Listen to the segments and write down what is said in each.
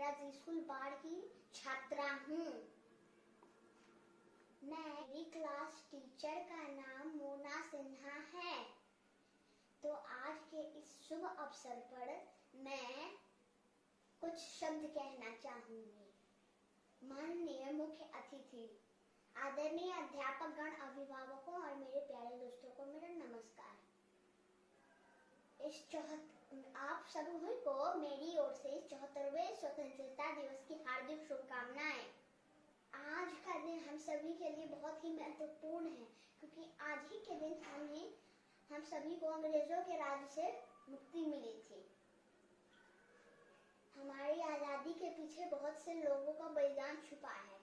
मेरा स्कूल बाढ़ की छात्रा हूँ। मेरी क्लास टीचर का नाम मोना सिन्हा है। तो आज के इस शुभ अवसर पर मैं कुछ शब्द कहना चाहूंगी। माननीय मुख्य अतिथि, आदरणीय अध्यापक गण, अभिभावकों और मेरे प्यारे दोस्तों को मेरा नमस्कार। आप सभी को मेरी ओर से 74वें स्वतंत्रता दिवस की हार्दिक शुभकामनाएं। आज का दिन हम सभी के लिए बहुत ही महत्वपूर्ण है, क्योंकि आज ही के दिन हम सभी को अंग्रेजों के राज से मुक्ति मिली थी। हमारी आजादी के पीछे बहुत से लोगों का बलिदान छुपा है।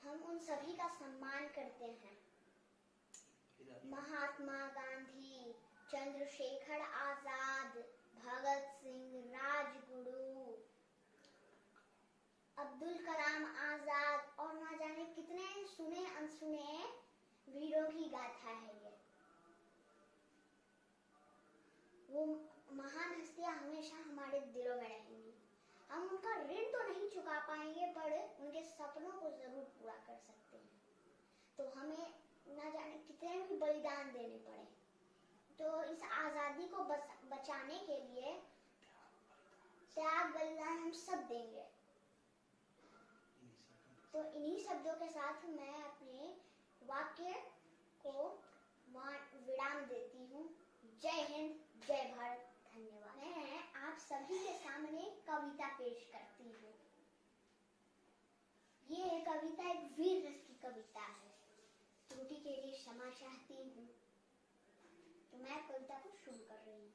हम उन सभी का सम्मान करते हैं। महात्मा गांधी, चंद्रशेखर आजाद, भगत सिंह, राजगुरु, अब्दुल कलाम आजाद और ना जाने कितने सुने अनसुने वीरों की गाथा है ये। वो महान हस्तियां हमेशा हमारे दिलों में रहेंगी। हम उनका ऋण तो नहीं चुका पाएंगे, पर उनके सपनों को जरूर पूरा कर सकते हैं। तो हमें ना जाने कितने भी बलिदान देने पड़े। तो इस आजादी को बचाने के लिए त्याग बलिदान हम सब देंगे। तो इन्हीं शब्दों के साथ मैं अपने वाक्य को विराम देती हूँ। जय हिंद, जय भारत, धन्यवाद। मैं आप सभी के सामने कविता पेश करती हूँ। ये कविता एक वीर रस की कविता है। त्रुटि के लिए क्षमा चाहती हूँ। तो मैं कविता को शुरू कर रही हूँ।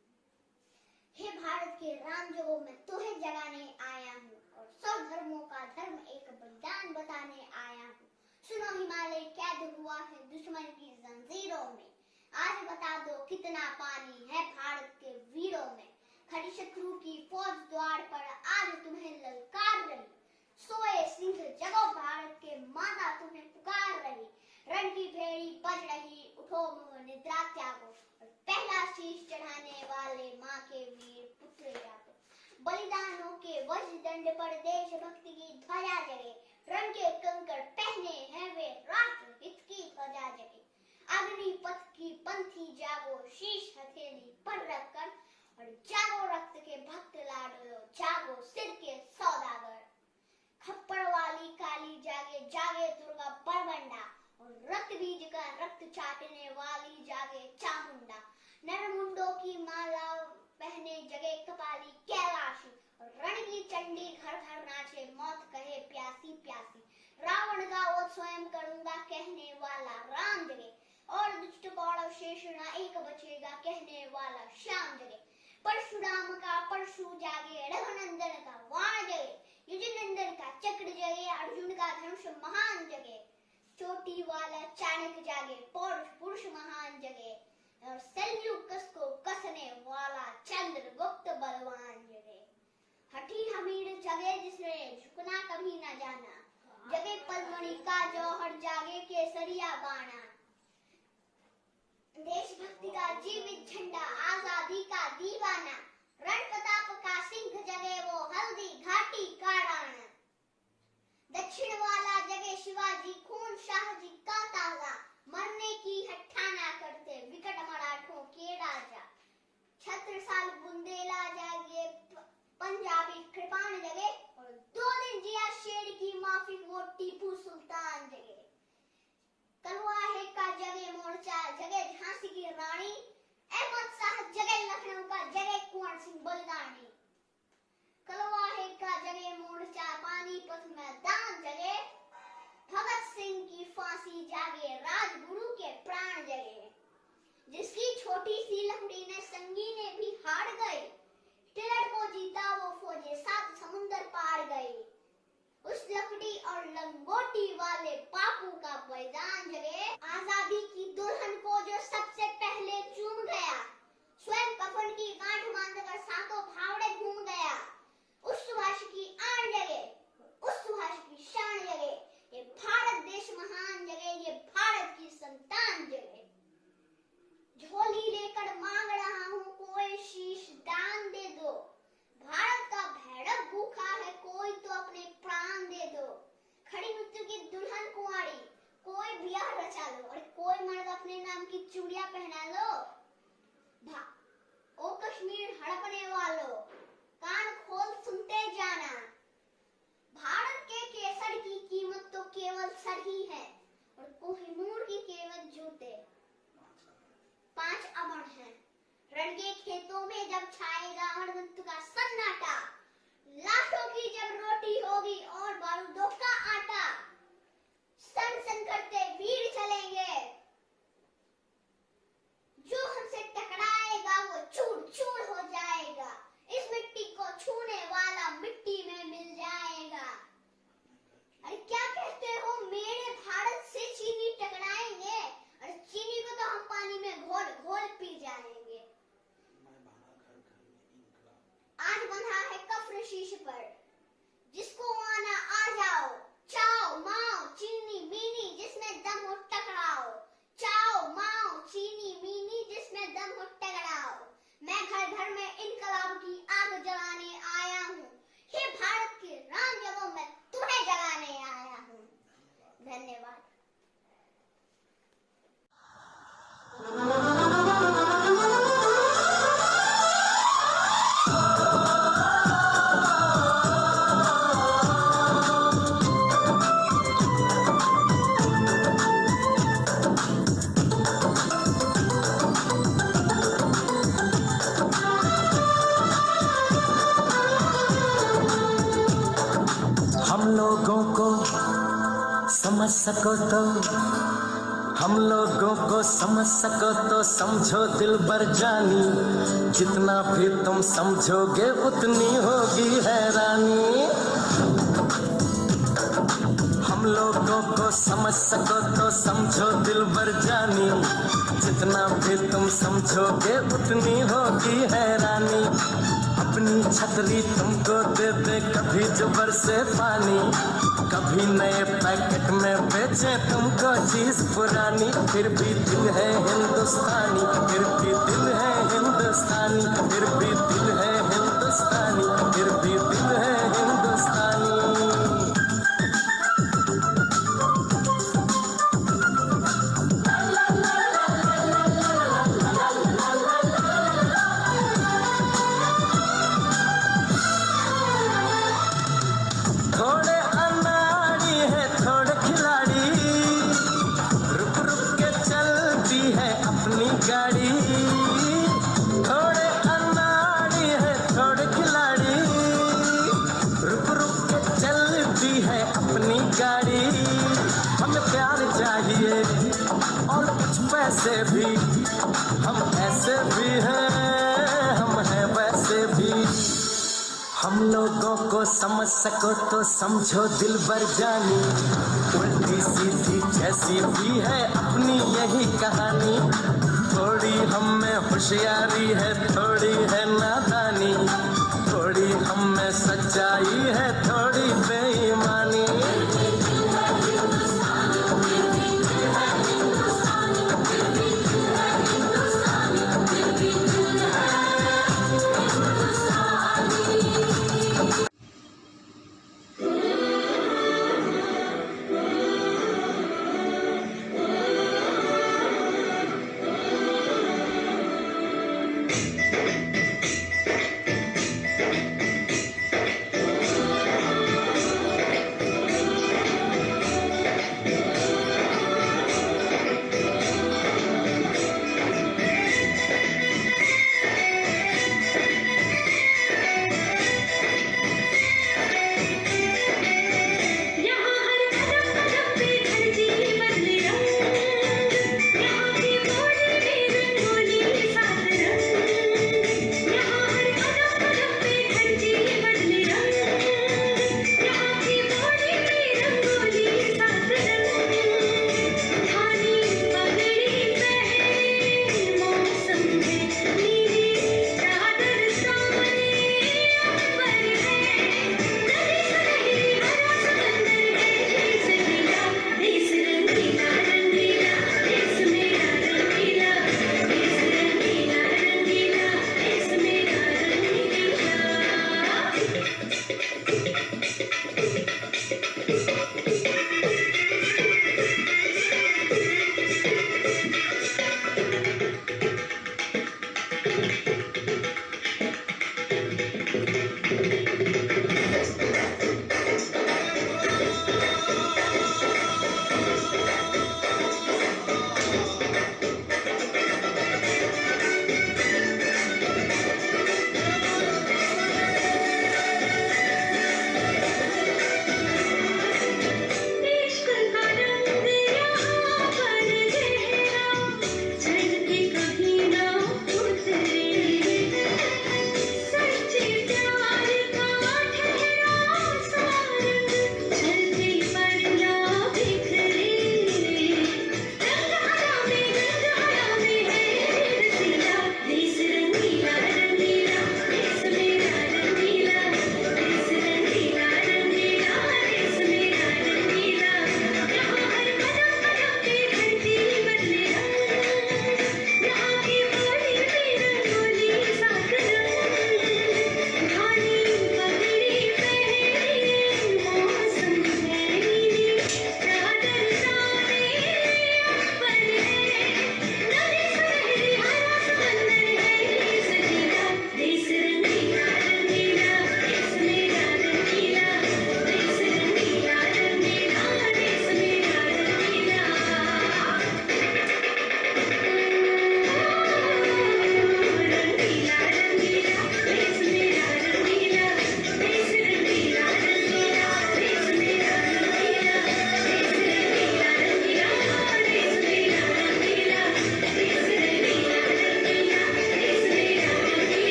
हे भारत के राम जगो, मैं तुम्हें जगाने आया हूँ और सब धर्मों का धर्म एक बलिदान बताने आया हूँ। सुनो हिमालय कैद हुआ है दुश्मन की जंजीरों में। आज बता दो कितना पानी है भारत के वीरों में। खड़ी शत्रु की फौज द्वार पर आज तुम्हें ललकार रही। सोए सिंह जगो भारत के, माता तुम्हें पुकार रही। रण की भेड़ी बज रही, उठो मोह निद्रा त्यागो और पहला शीश चढ़ाने वाले माँ के वीर पुत्र जागो। बलिदानों के वज्रदंड पर देशभक्ति की ध्वजा जगे। रण के कंकड़ पहने हैं वे, राष्ट्र हित की ध्वजा जगे। अग्निपथ की पंथी जागो, शीश हथेली पर रखकर और जागो रक्त के भक्त लाडलो, जागो सिर के सौदागर। खप्पड़ वाली काली जागे, जागे दुर्गा बरबंडा और रक्त बीज का रक्त चाटने वाली जागे चामुंडा। नरमुंडों की माला पहने जगे कपाली कैलाशी और रण की चंडी घर घर नाचे, मौत कहे प्यासी प्यासी। रावण का वध स्वयं करूंगा कहने वाला राम जगे और दुष्ट कौरव शेष ना एक बचेगा कहने वाला श्याम जगे। परशुराम का परशु जागे, रघुनंदन का वाण जगे, युधिनंदन का चक्र जगे, अर्जुन का धनुष महान जगे। चोटी वाला चाणक्य जागे, पौरुष पुरुष महान जगे और सेल्यूकस को कसने वाला चंद्रगुप्त बलवान जगे। हठी हमीर जगे जिसने झुकना कभी न जाना, जगे पद्मणि का जौहर, जागे केसरिया बाणा। देशभक्ति का जीवित झंडा, आजादी का दीवाना, रण प्रताप का सिंह जगे वो हल्दी घाटी का राणा। दक्षिण वाला जगे शिवाजी, खून शाहजी का ताजा, मरने की हट्ठा ना करते विकट मराठों के राजा। छत्रसाल बुंदेला जागे, पंजाबी कृपाण जगे और 2 दिन जिया शेर की माफी वो टीपू सुल्तान जगे। कलवाहे का जगे मोर्चा, जगे झांसी की रानी, अहमद शाह जगे लखनऊ का, जगे कुंवर सिंह बलिदानी। कलवाहे का जगे मोर्चा, पानीपत मैदान जगे, भगत सिंह की फांसी जागे, राजगुरु के प्राण जगे। जिसकी छोटी सी लकड़ी ने संगीने भी हार गए, हिटलर को जीता वो फौजे 7 समुंदर पार गए। उस लकड़ी और लंगोटी वाले बापू का बलिदान जगे। आजादी की दुल्हन को जो सबसे पहले चूम गया, स्वयं कफन की गांठ बांधकर सातों भावड़े घूम गया। उस सुभाष की आन जगे, उस सुभाष की शान जगे। ये भारत देश महान जगे, ये भारत की संतान जगे। झोली लेकर मांग रहा हूँ कोई शीश दान दे दो, भारत चांद की चूड़ियां पहना लो। ओ कश्मीर हड़पने वालों, कान खोल सुनते जाना। भारत के केसर की कीमत तो केवल सर ही है और कोहिनूर की कीमत जूते 5 अमण है। रण के खेतों में जब छाएगा हड़वंत का सन्नाटा, लाशों की जब रोटी होगी और बारूदों का आटा, सन सन करते वीर चलेंगे। जो हमसे टकराएगा वो चूर चूर हो जाएगा। इस मिट्टी को छूने वाला मिट्टी में मिल जाएगा। अरे क्या कहते हो, मेरे भारत से चीनी टकराएंगे? अरे चीनी को तो हम पानी में घोल घोल पी जाएंगे। आज बंधा है कफ्र शीश पर, जिसको आना आ जाओ। चाओ माओ चीनी मीनी जिसमें दम हो टकराओ। चाओ माओ चीनी मीनी जिसमें दम हो टकराओ। मैं घर घर में इनकलाब की आग जलाने आया हूँ। हे भारत के राम जगों में तुम्हें जगाने आया हूँ। धन्यवाद। समझ सको तो हम लोगों को समझ सको तो समझो दिल भर जानी। जितना भी तुम समझोगे उतनी होगी हैरानी। हम लोगों को समझ सको तो समझो दिल भर जानी। जितना भी तुम समझोगे उतनी होगी हैरानी। अपनी छतरी तुमको दे दे कभी जो बरसे पानी, कभी नए पैकेट में बेचे तुमको चीज पुरानी। फिर भी दिल है हिंदुस्तानी, फिर भी दिल है हिंदुस्तानी, फिर भी दिल है हिंदुस्तानी, फिर भी दिल है हिंदुस्तानी। गाड़ी थोड़े अनाड़ी है थोड़े खिलाड़ी, रुक रुक के चलती है अपनी गाड़ी। हमें प्यार चाहिए और कुछ पैसे भी, हम ऐसे भी हैं हम हैं वैसे भी। हम लोगों को समझ सको तो समझो दिल भर जानी। उल्टी सीधी जैसी भी है अपनी यही कहानी। थोड़ी हम में होशियारी है थोड़ी है नादानी, थोड़ी हम में सच्चाई है थोड़ी बेईमानी।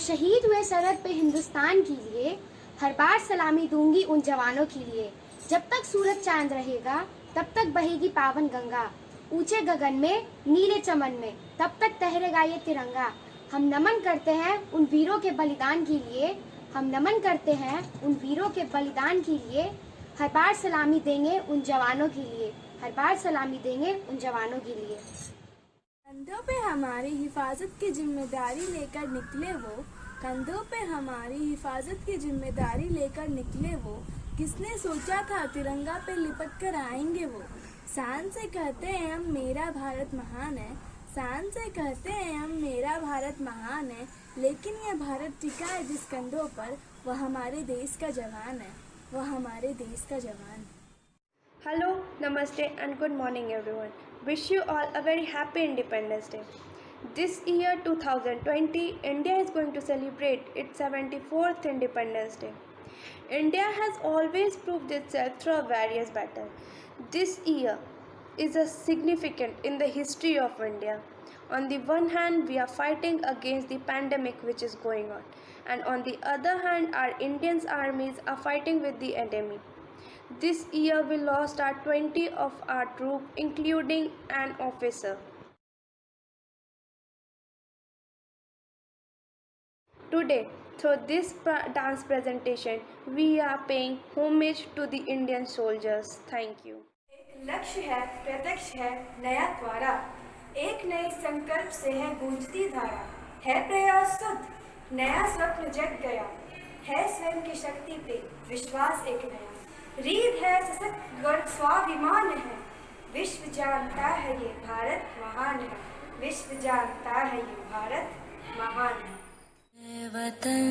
शहीद हुए सरहद पे हिंदुस्तान के लिए, हर बार सलामी दूंगी उन जवानों के लिए। जब तक सूरज चांद रहेगा तब तक बहेगी पावन गंगा, ऊंचे गगन में नीले चमन में तब तक तहरेगा ये तिरंगा। हम नमन करते हैं उन वीरों के बलिदान के लिए, हम नमन करते हैं उन वीरों के बलिदान के लिए। हर बार सलामी देंगे उन जवानों के लिए, हर बार सलामी देंगे उन जवानों के लिए। कंधों पे हमारी हिफाजत की जिम्मेदारी लेकर निकले वो, कंधों पे हमारी हिफाजत की जिम्मेदारी लेकर निकले वो। किसने सोचा था तिरंगा पे लिपट कर आएंगे वो। शान से कहते हैं हम मेरा भारत महान है, शान से कहते हैं हम मेरा भारत महान है। लेकिन यह भारत टिका है जिस कंधों पर, वह हमारे देश का जवान है, वह हमारे देश का जवान है। Hello, Namaste and good morning everyone. Wish you all a very happy Independence Day. This year 2020, India is going to celebrate its 74th Independence Day. India has always proved itself through various battles. This year is a significant in the history of India. On the one hand, we are fighting against the pandemic which is going on, and on the other hand, our Indian armies are fighting with the enemy. This year we lost our 20 of our troop, including an officer. Today, through this dance presentation, we are paying homage to the Indian soldiers. Thank you. एक लक्ष्य है, प्रत्यक्ष है नया द्वारा, एक नए संकल्प से है गूंजती धारा। है प्रयास शुद्ध, नया स्वप्न जग गया, है स्वयं की शक्ति पे विश्वास एक नया। रीढ़ है सशक्त गर्व स्वाभिमान है, विश्व जानता है ये भारत महान है, विश्व जानता है ये भारत महान है। वतन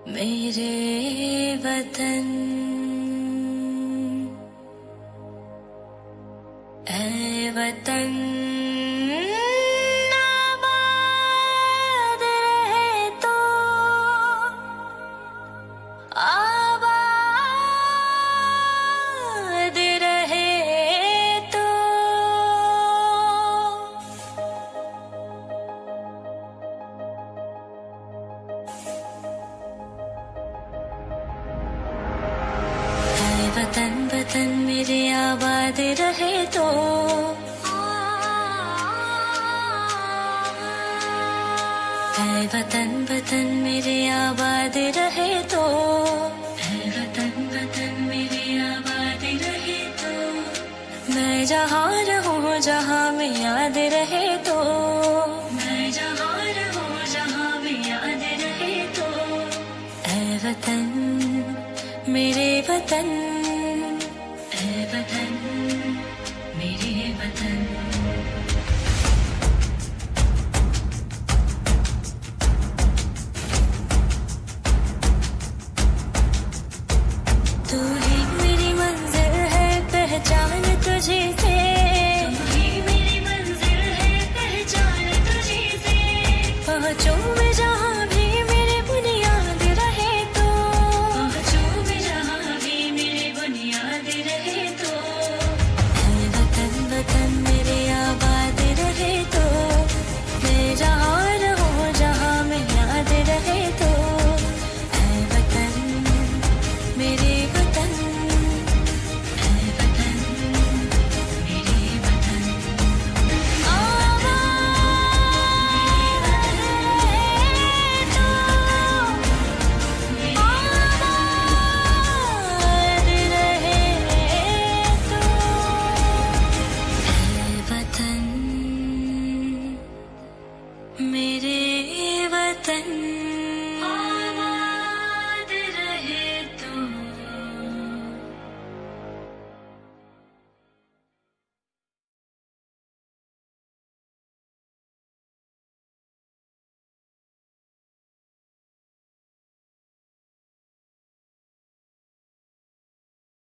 मेरे वतन, ऐ वतन आबाद रहे तो, आबाद रहे तो। वतन वतन मेरे आबाद रहे तो, है वतन वतन मेरे आबाद रहे तो, है वतन वतन मेरे आबाद रहे तो। मैं जहाँ रहूँ जहाँ में याद रहे तो, मैं जहाँ रहूँ जहाँ में याद रहे तो। है वतन मेरे वतन, ऐ वतन मेरे वतन।